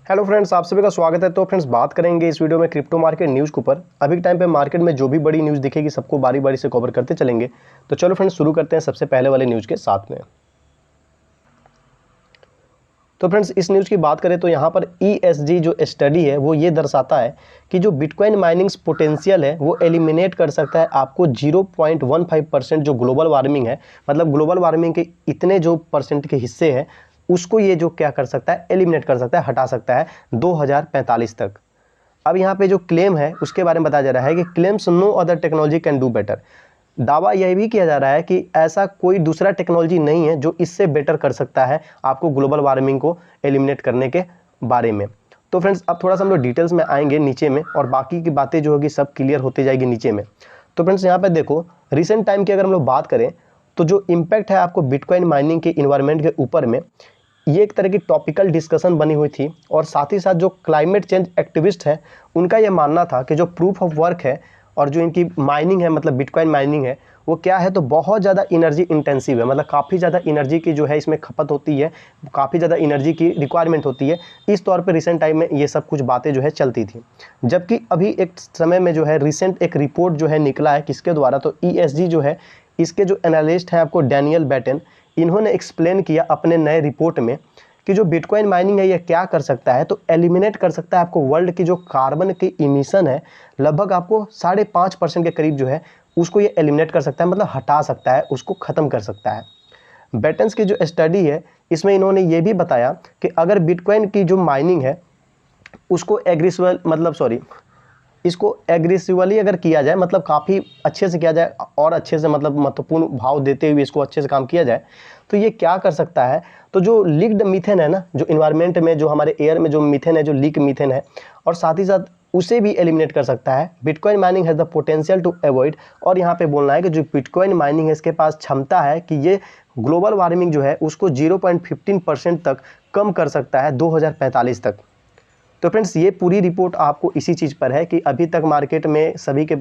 Hello friends, आप सभी का स्वागत है। तो फ्रेंड्स बात करेंगे इस वीडियो में क्रिप्टो मार्केट न्यूज़ के ऊपर। अभी के टाइम पे मार्केट में जो भी बड़ी न्यूज़ दिखेगी सबको बारी बारी से कवर करते चलेंगे। तो चलो फ्रेंड्स शुरू करते हैं सबसे पहले वाले न्यूज़ के साथ में। तो फ्रेंड्स इस न्यूज़ की बात करें तो यहाँ पर ESG जो स्टडी है वो ये दर्शाता है कि जो बिटकॉइन माइनिंग पोटेंशियल है वो एलिमिनेट कर सकता है आपको 0.15% जो ग्लोबल वार्मिंग है, मतलब ग्लोबल वार्मिंग के इतने जो परसेंट के हिस्से हैं उसको ये जो क्या कर सकता है, एलिमिनेट कर सकता है, हटा सकता है 2045 तक। अब यहाँ पे जो क्लेम है उसके बारे में बताया जा रहा है कि claims no other technology can do better. दावा यह भी किया जा रहा है कि ऐसा कोई दूसरा टेक्नोलॉजी नहीं है जो इससे बेटर कर सकता है आपको ग्लोबल वार्मिंग को एलिमिनेट करने के बारे में। तो फ्रेंड्स अब थोड़ा सा हम लोग डिटेल्स में आएंगे नीचे में, और बाकी की बातें जो होगी सब क्लियर होती जाएगी नीचे में। तो फ्रेंड्स यहाँ पे देखो, रिसेंट टाइम की अगर हम लोग बात करें तो जो इम्पैक्ट है आपको बिटकॉइन माइनिंग के इन्वायरमेंट के ऊपर में, ये एक तरह की टॉपिकल डिस्कशन बनी हुई थी। और साथ ही साथ जो क्लाइमेट चेंज एक्टिविस्ट है उनका ये मानना था कि जो प्रूफ ऑफ वर्क है और जो इनकी माइनिंग है, मतलब बिटकॉइन माइनिंग है, वो क्या है तो बहुत ज़्यादा एनर्जी इंटेंसिव है, मतलब काफ़ी ज़्यादा एनर्जी की जो है इसमें खपत होती है, काफ़ी ज़्यादा एनर्जी की रिक्वायरमेंट होती है। इस तौर पे रिसेंट टाइम में ये सब कुछ बातें जो है चलती थी। जबकि अभी एक समय में जो है रिसेंट एक रिपोर्ट जो है निकला है किसके द्वारा, तो ESG जो है, इसके जो एनालिस्ट हैं आपको डैनियल बैटन, इन्होंने एक्सप्लेन किया अपने नए रिपोर्ट में कि जो बिटकॉइन माइनिंग है ये क्या कर सकता है, तो एलिमिनेट कर सकता है आपको वर्ल्ड की जो कार्बन की इमिशन है, लगभग आपको 5.5% के करीब जो है उसको ये एलिमिनेट कर सकता है, मतलब हटा सकता है, उसको ख़त्म कर सकता है। बैटन्स की जो स्टडी है इसमें इन्होंने ये भी बताया कि अगर बिटकॉइन की जो माइनिंग है उसको इसको एग्रेसिवली अगर किया जाए, मतलब काफ़ी अच्छे से किया जाए और अच्छे से, मतलब महत्वपूर्ण भाव देते हुए इसको अच्छे से काम किया जाए, तो ये क्या कर सकता है, तो जो लीक्ड मीथेन है ना, जो इन्वायरमेंट में जो हमारे एयर में जो मीथेन है, जो लीक मीथेन है, और साथ ही साथ उसे भी एलिमिनेट कर सकता है। Bitcoin mining has the potential to avoid, और यहाँ पे बोलना है कि जो बिटकॉइन माइनिंग है इसके पास क्षमता है कि ये ग्लोबल वार्मिंग जो है उसको 0.15% तक कम कर सकता है 2045 तक। तो फ्रेंड्स ये पूरी रिपोर्ट आपको इसी चीज़ पर है कि अभी तक मार्केट में सभी के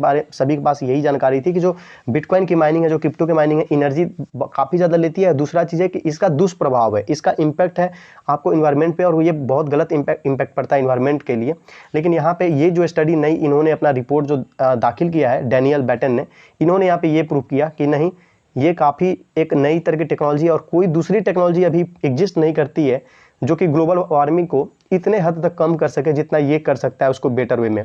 पास यही जानकारी थी कि जो बिटकॉइन की माइनिंग है, जो क्रिप्टो की माइनिंग है, एनर्जी काफ़ी ज़्यादा लेती है। दूसरा चीज़ है कि इसका दुष्प्रभाव है, इसका इम्पैक्ट है आपको इन्वायरमेंट पे, और ये बहुत गलत इम्पैक्ट पड़ता है इन्वायरमेंट के लिए। लेकिन यहाँ पे ये जो स्टडी नई इन्होंने अपना रिपोर्ट जो दाखिल किया है डैनियल बैटन ने, इन्होंने यहाँ पे ये प्रूव किया कि नहीं, ये काफ़ी एक नई तरह की टेक्नोलॉजी और कोई दूसरी टेक्नोलॉजी अभी एग्जिस्ट नहीं करती है जो कि ग्लोबल वार्मिंग को इतने हद तक कम कर सके जितना ये कर सकता है उसको बेटर वे में।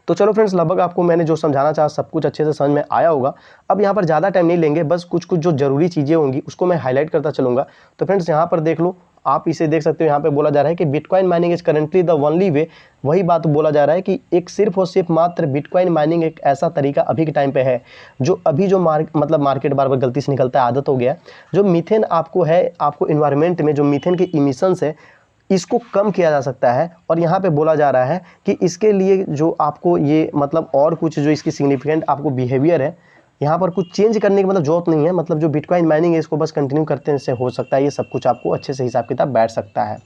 तो चलो फ्रेंड्स, लगभग आपको मैंने जो समझाना चाहा सब कुछ अच्छे से समझ में आया होगा। अब यहाँ पर ज़्यादा टाइम नहीं लेंगे, बस कुछ कुछ जो ज़रूरी चीज़ें होंगी उसको मैं हाईलाइट करता चलूँगा। तो फ्रेंड्स यहाँ पर देख लो, आप इसे देख सकते हो, यहाँ पे बोला जा रहा है कि bitcoin mining is currently the only way. वही बात बोला जा रहा है कि एक सिर्फ और सिर्फ मात्र बिटकॉइन माइनिंग एक ऐसा तरीका अभी के टाइम पे है जो अभी जो मार्केट बार बार गलती से निकलता है, आदत हो गया। जो मीथेन आपको है, आपको इन्वायरमेंट में जो मीथेन के इमिशंस है इसको कम किया जा सकता है। और यहाँ पे बोला जा रहा है कि इसके लिए जो आपको ये, मतलब और कुछ जो इसकी सिग्निफिकेंट आपको बिहेवियर है, यहाँ पर कुछ चेंज करने की मतलब जरूरत नहीं है। मतलब जो बिटकॉइन माइनिंग है इसको बस कंटिन्यू करते से हो सकता है, ये सब कुछ आपको अच्छे से हिसाब किताब बैठ सकता है।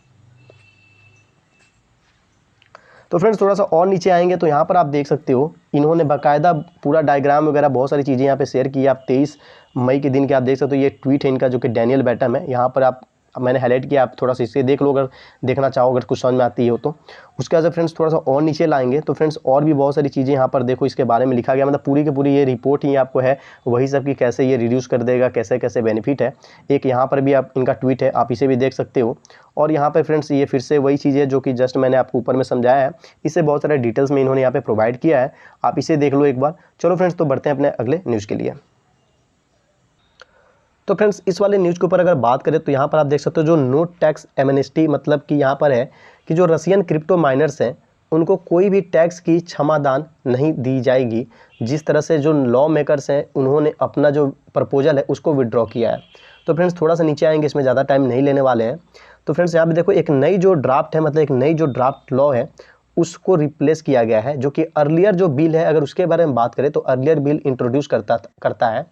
तो फ्रेंड्स थोड़ा सा और नीचे आएंगे तो यहाँ पर आप देख सकते हो, इन्होंने बाकायदा पूरा डायग्राम वगैरह बहुत सारी चीज़ें यहाँ पे शेयर की। आप 23 मई के दिन के आप देख सकते हो, ये ट्वीट है इनका जो कि डैनियल बैटम है। यहाँ पर आप, मैंने हाईलाइट किया, आप थोड़ा सा इसे देख लो अगर देखना चाहो, अगर कुछ समझ में आती हो तो। उसके बाद फ्रेंड्स थोड़ा सा और नीचे लाएंगे तो फ्रेंड्स और भी बहुत सारी चीज़ें यहाँ पर देखो इसके बारे में लिखा गया, मतलब पूरी की पूरी ये रिपोर्ट ही आपको है वही सब की कैसे ये रिड्यूस कर देगा, कैसे कैसे बेनिफिट है। एक यहाँ पर भी आप इनका ट्वीट है, आप इसे भी देख सकते हो। और यहाँ पर फ्रेंड्स ये फिर से वही चीज़ है जो कि जस्ट मैंने आपको ऊपर में समझाया है, इससे बहुत सारे डिटेल्स में इन्होंने यहाँ पे प्रोवाइड किया है, आप इसे देख लो एक बार। चलो फ्रेंड्स तो बढ़ते हैं अपने अगले न्यूज़ के लिए। तो फ्रेंड्स इस वाले न्यूज़ के ऊपर अगर बात करें तो यहाँ पर आप देख सकते हो जो नो टैक्स एमनेस्टी, मतलब कि यहाँ पर है कि जो रशियन क्रिप्टो माइनर्स हैं उनको कोई भी टैक्स की क्षमादान नहीं दी जाएगी। जिस तरह से जो लॉ मेकर्स हैं उन्होंने अपना जो प्रपोजल है उसको विड्रॉ किया है। तो फ्रेंड्स थोड़ा सा नीचे आएंगे, इसमें ज़्यादा टाइम नहीं लेने वाले हैं। तो फ्रेंड्स यहाँ पे देखो, एक नई जो ड्राफ्ट है, मतलब एक नई जो ड्राफ्ट लॉ है उसको रिप्लेस किया गया है। जो कि अर्लियर जो बिल है, अगर उसके बारे में बात करें तो अर्लियर बिल इंट्रोड्यूस करता है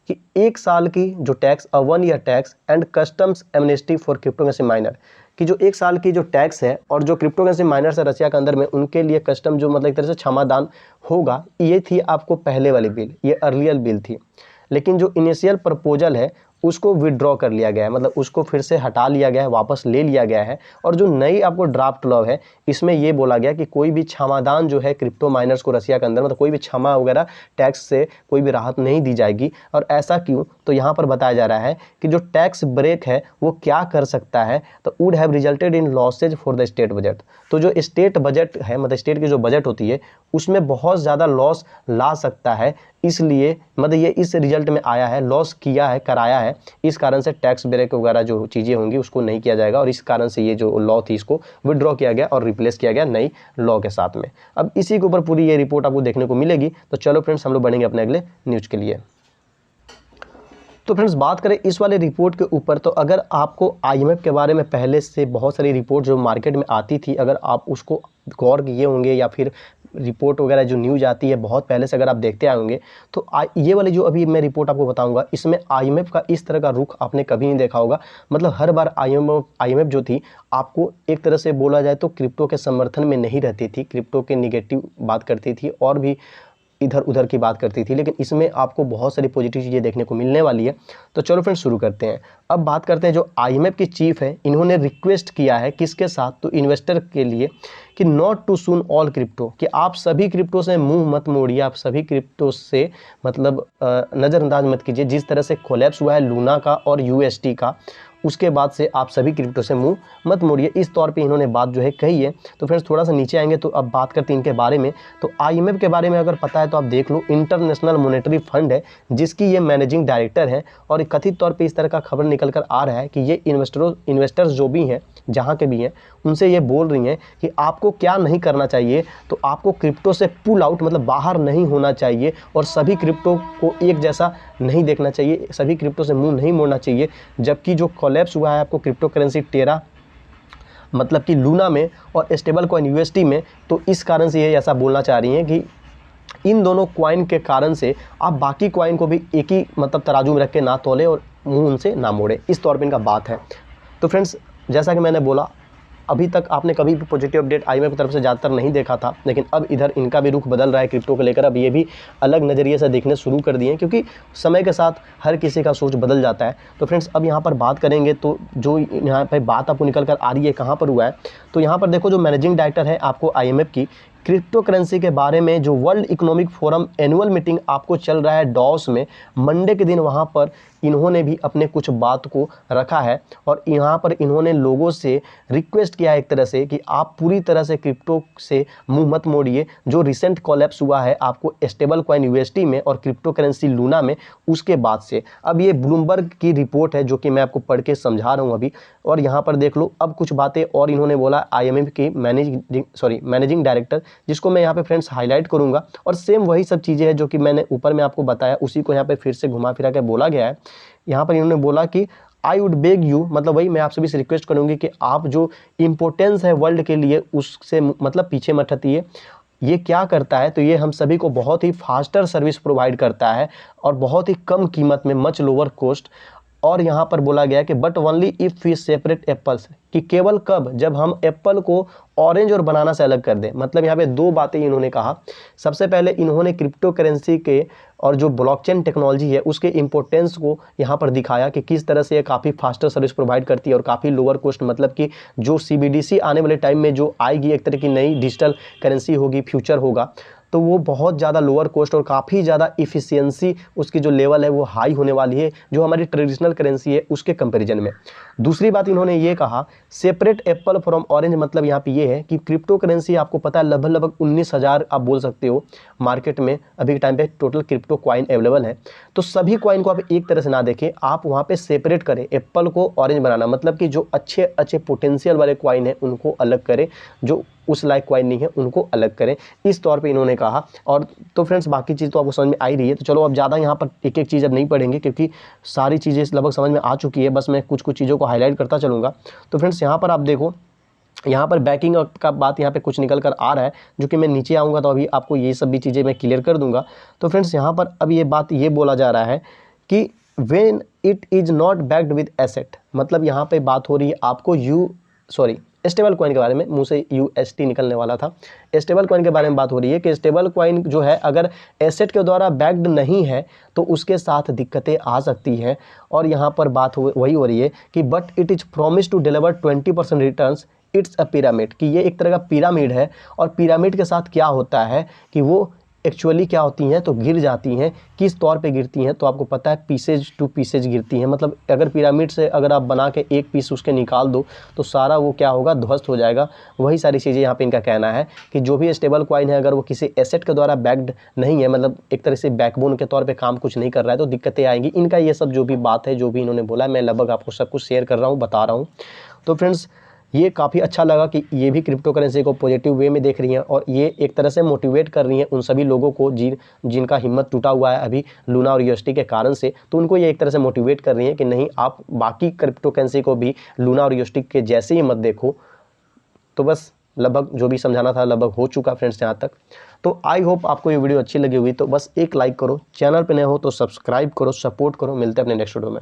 कि 1 साल की जो tax, 1 year tax and customs amnesty for cryptocurrency minor, कि जो 1 साल की जो टैक्स है और जो क्रिप्टोकरेंसी माइनर्स है रशिया के अंदर में, उनके लिए कस्टम जो मतलब एक तरह से क्षमादान होगा। ये थी आपको पहले वाली बिल, ये अर्लियर बिल थी। लेकिन जो इनिशियल प्रपोजल है उसको विड्रॉ कर लिया गया है, मतलब उसको फिर से हटा लिया गया है, वापस ले लिया गया है। और जो नई आपको ड्राफ्ट लॉ है इसमें ये बोला गया कि कोई भी क्षमादान जो है क्रिप्टो माइनर्स को रसिया के अंदर, मतलब कोई भी क्षमा वगैरह टैक्स से कोई भी राहत नहीं दी जाएगी। और ऐसा क्यों, तो यहाँ पर बताया जा रहा है कि जो टैक्स ब्रेक है वो क्या कर सकता है, तो would have resulted in losses for the state budget. तो जो स्टेट बजट है, मतलब स्टेट की जो बजट होती है उसमें बहुत ज़्यादा लॉस ला सकता है, इसलिए मतलब ये इस रिजल्ट में आया है, लॉस किया है, कराया है, इस कारण से टैक्स ब्रेक वगैरह जो चीज़ें होंगी उसको नहीं किया जाएगा। और इस कारण से ये जो लॉ थी इसको विड्रॉ किया गया और रिप्लेस किया गया नई लॉ के साथ में। अब इसी के ऊपर पूरी ये रिपोर्ट आपको देखने को मिलेगी। तो चलो फ्रेंड्स हम लोग बढ़ेंगे अपने अगले न्यूज़ के लिए। तो फ्रेंड्स बात करें इस वाले रिपोर्ट के ऊपर, तो अगर आपको आईएमएफ के बारे में पहले से बहुत सारी रिपोर्ट जो मार्केट में आती थी, अगर आप उसको गौर किए होंगे या फिर रिपोर्ट वगैरह जो न्यूज़ आती है बहुत पहले से अगर आप देखते आए होंगे, तो ये वाली जो अभी मैं रिपोर्ट आपको बताऊंगा इसमें आईएमएफ का इस तरह का रुख आपने कभी नहीं देखा होगा। मतलब हर बार आईएमएफ जो थी आपको एक तरह से बोला जाए तो क्रिप्टो के समर्थन में नहीं रहती थी, क्रिप्टो के निगेटिव बात करती थी और भी इधर उधर की बात करती थी। लेकिन इसमें आपको बहुत सारी पॉजिटिव चीज़ें देखने को मिलने वाली है। तो चलो फ्रेंड्स शुरू करते हैं। अब बात करते हैं जो आईएमएफ की चीफ है, इन्होंने रिक्वेस्ट किया है किसके साथ, तो इन्वेस्टर के लिए, कि not too soon all crypto, कि आप सभी क्रिप्टो से मुंह मत मोड़िए, आप सभी क्रिप्टो से मतलब नज़रअंदाज मत कीजिए। जिस तरह से कोलैप्स हुआ है लूना का और यूएसटी का, उसके बाद से आप सभी क्रिप्टो से मुंह मत मोड़िए, इस तौर पे इन्होंने बात जो है कही है। तो फ्रेंड्स थोड़ा सा नीचे आएंगे तो अब बात करते हैं इनके बारे में। तो आईएमएफ के बारे में अगर पता है तो आप देख लो, इंटरनेशनल मॉनेटरी फंड है जिसकी ये मैनेजिंग डायरेक्टर है। और कथित तौर पे इस तरह का खबर निकल कर आ रहा है कि ये इन्वेस्टर्स जो भी हैं जहाँ के भी हैं उनसे ये बोल रही हैं कि आपको क्या नहीं करना चाहिए, तो आपको क्रिप्टो से पुल आउट मतलब बाहर नहीं होना चाहिए और सभी क्रिप्टो को एक जैसा नहीं देखना चाहिए, सभी क्रिप्टो से मुंह नहीं मोड़ना चाहिए। जबकि जो कोलैप्स हुआ है आपको क्रिप्टो करेंसी टेरा मतलब कि लूना में और स्टेबल कॉइन यूएसटी में, तो इस कारण से ये ऐसा बोलना चाह रही हैं कि इन दोनों कॉइन के कारण से आप बाकी कॉइन को भी एक ही मतलब तराजू में रख के ना तोले और मुंह उनसे ना मोड़े, इस तौर पे इनका बात है। तो फ्रेंड्स जैसा कि मैंने बोला, अभी तक आपने कभी भी पॉजिटिव अपडेट आईएमएफ की तरफ से ज़्यादातर नहीं देखा था, लेकिन अब इधर इनका भी रुख बदल रहा है क्रिप्टो को लेकर। अब ये भी अलग नज़रिए से देखने शुरू कर दिए हैं, क्योंकि समय के साथ हर किसी का सोच बदल जाता है। तो फ्रेंड्स अब यहाँ पर बात करेंगे तो जो यहाँ पर बात आपको निकल कर आ रही है कहाँ पर हुआ है, तो यहाँ पर देखो जो मैनेजिंग डायरेक्टर है आपको आईएमएफ की, क्रिप्टो करेंसी के बारे में जो world economic forum annual meeting आपको चल रहा है डॉस में, मंडे के दिन वहाँ पर इन्होंने भी अपने कुछ बात को रखा है। और यहाँ पर इन्होंने लोगों से रिक्वेस्ट किया है एक तरह से कि आप पूरी तरह से क्रिप्टो से मुंह मत मोड़िए। जो रिसेंट कोलैप्स हुआ है आपको स्टेबल कॉइन यूएसटी में और क्रिप्टो करेंसी लूना में, उसके बाद से अब ये ब्लूमबर्ग की रिपोर्ट है जो कि मैं आपको पढ़ के समझा रहा हूँ अभी। और यहाँ पर देख लो अब कुछ बातें और इन्होंने बोला आईएमएफ की मैनेजिंग डायरेक्टर, जिसको मैं यहाँ पे फ्रेंड्स हाईलाइट करूँगा। और सेम वही सब चीज़ें हैं जो कि मैंने ऊपर में आपको बताया, उसी को यहाँ पे फिर से घुमा फिरा के बोला गया है। यहाँ पर इन्होंने बोला कि आई वुड बेग यू, मतलब वही मैं आप सभी से रिक्वेस्ट करूँगी कि आप जो इम्पोर्टेंस है वर्ल्ड के लिए उससे मतलब पीछे मत हटिए। ये क्या करता है, तो ये हम सभी को बहुत ही फास्टर सर्विस प्रोवाइड करता है और बहुत ही कम कीमत में, मच लोअर कॉस्ट। और यहाँ पर बोला गया कि but only if we separate apples, कि केवल कब, जब हम एप्पल को ऑरेंज और बनाना से अलग कर दें। मतलब यहाँ पे दो बातें इन्होंने कहा। सबसे पहले इन्होंने क्रिप्टो करेंसी के और जो ब्लॉकचेन टेक्नोलॉजी है उसके इंपॉर्टेंस को यहाँ पर दिखाया कि किस तरह से ये काफ़ी फास्टर सर्विस प्रोवाइड करती है और काफ़ी लोअर कॉस्ट, मतलब कि जो सीबीडीसी आने वाले टाइम में जो आएगी, एक तरह की नई डिजिटल करेंसी होगी, फ्यूचर होगा, तो वो बहुत ज़्यादा लोअर कॉस्ट और काफ़ी ज़्यादा इफ़िशियंसी उसकी जो लेवल है वो हाई होने वाली है जो हमारी ट्रेडिशनल करेंसी है उसके कंपैरिजन में। दूसरी बात इन्होंने ये कहा सेपरेट एप्पल फ्रॉम ऑरेंज, मतलब यहाँ पे ये है कि क्रिप्टो करेंसी आपको पता है लगभग 19,000 आप बोल सकते हो मार्केट में अभी के टाइम पे टोटल क्रिप्टो कॉइन अवेलेबल है। तो सभी कॉइन को आप एक तरह से ना देखें, आप वहाँ पे सेपरेट करें, एप्पल को ऑरेंज बनाना, मतलब कि जो अच्छे अच्छे पोटेंशियल वाले कॉइन है उनको अलग करें, जो उस लाइक कॉइन नहीं है उनको अलग करें, इस तौर पे इन्होंने कहा। और तो फ्रेंड्स बाकी चीज़ तो आपको समझ में आ ही रही है। तो चलो अब ज़्यादा यहाँ पर एक एक चीज़ अब नहीं पढ़ेंगे क्योंकि सारी चीज़ें लगभग समझ में आ चुकी है, बस मैं कुछ कुछ चीज़ों को हाईलाइट करता चलूँगा। तो फ्रेंड्स यहाँ पर आप देखो, यहाँ पर बैकिंग का बात यहाँ पे कुछ निकल कर आ रहा है जो कि मैं नीचे आऊँगा तो अभी आपको ये सब भी चीज़ें मैं क्लियर कर दूँगा। तो फ्रेंड्स यहाँ पर अब ये बात ये बोला जा रहा है कि when it is not backed with asset, मतलब यहाँ पे बात हो रही है आपको स्टेबल कॉइन के बारे में, मुंह से UST निकलने वाला था। स्टेबल कॉइन के बारे में बात हो रही है कि स्टेबल कॉइन जो है अगर एसेट के द्वारा बैक्ड नहीं है तो उसके साथ दिक्कतें आ सकती है। और यहाँ पर बात वही हो रही है कि but it is promise to deliver 20% returns, it's a pyramid, कि ये एक तरह का पिरामिड है। और पिरामिड के साथ क्या होता है कि वो एक्चुअली क्या होती हैं तो गिर जाती हैं। किस तौर पे गिरती हैं तो आपको पता है, पीसेज टू पीसेज गिरती हैं। मतलब अगर पिरामिड से अगर आप बना के एक पीस उसके निकाल दो तो सारा वो क्या होगा, ध्वस्त हो जाएगा। वही सारी चीज़ें यहाँ पे इनका कहना है कि जो भी स्टेबल कॉइन है अगर वो किसी एसेट के द्वारा बैक्ड नहीं है, मतलब एक तरह से बैकबोन के तौर पे काम कुछ नहीं कर रहा है, तो दिक्कतें आएंगी। इनका ये सब जो भी बात है, जो भी इन्होंने बोला, मैं लगभग आपको सब कुछ शेयर कर रहा हूँ, बता रहा हूँ। तो फ्रेंड्स, ये काफ़ी अच्छा लगा कि ये भी क्रिप्टो करेंसी को पॉजिटिव वे में देख रही हैं और ये एक तरह से मोटिवेट कर रही हैं उन सभी लोगों को जिनका हिम्मत टूटा हुआ है अभी लूना और UST के कारण से। तो उनको ये एक तरह से मोटिवेट कर रही हैं कि नहीं, आप बाकी क्रिप्टो करेंसी को भी लूना और UST के जैसे ही मत देखो। तो बस लगभग जो भी समझाना था लगभग हो चुका फ्रेंड्स यहाँ तक। तो आई होप आपको ये वीडियो अच्छी लगी हुई। तो बस एक लाइक करो, चैनल पर नए हो तो सब्सक्राइब करो, सपोर्ट करो। मिलते हैं अपने नेक्स्ट वीडियो में।